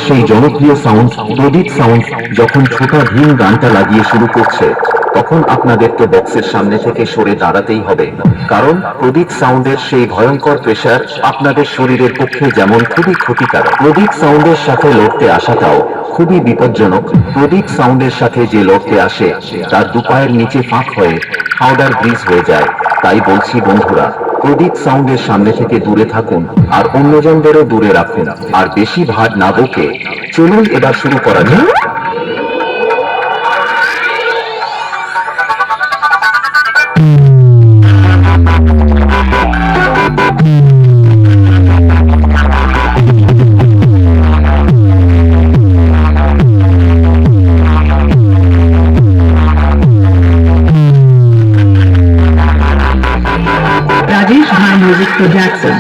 সেই জনপ্রিয় সাউন্ড প্রদীপ সাউন্ড যখন ছোটা ভীম গানটা লাগিয়ে শুরু করছে, তখন আপনাদেরকে বক্সের সামনে থেকে সরে দাঁড়াতেই হবে, কারণ প্রদীপ সাউন্ডের সেই ভয়ঙ্কর প্রেসার আপনাদের শরীরের পক্ষে যেমন খুবই ক্ষতিকারক, প্রদীপ সাউন্ডের সাথে লড়তে আসাটাও খুবই বিপজ্জনক। প্রদীপ সাউন্ডের সাথে যে লড়তে আসে তার দুপায়ের নিচে ফাঁক হয়ে হাওড়ার ব্রিজ হয়ে যায়। তাই বলছি বন্ধুরা, প্রদীপ সাউন্ডের সামনে থেকে দূরে থাকুন আর অন্যজনদেরও দূরে রাখুন। আর বেশি ভাট না বকে চলুন এবার শুরু করা যাক। Rajesh Bhai Music Production.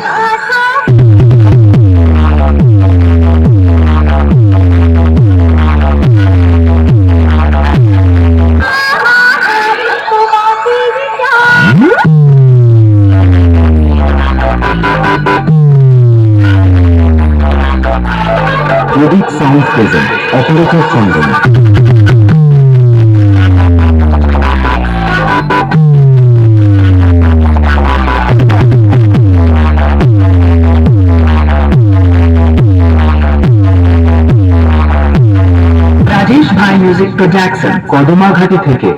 প্রদীপ সাউন্ড প্রেজেন্ট অপারেটর চন্দন। Rajesh Bhai Music Production. Kadamaghati থেকে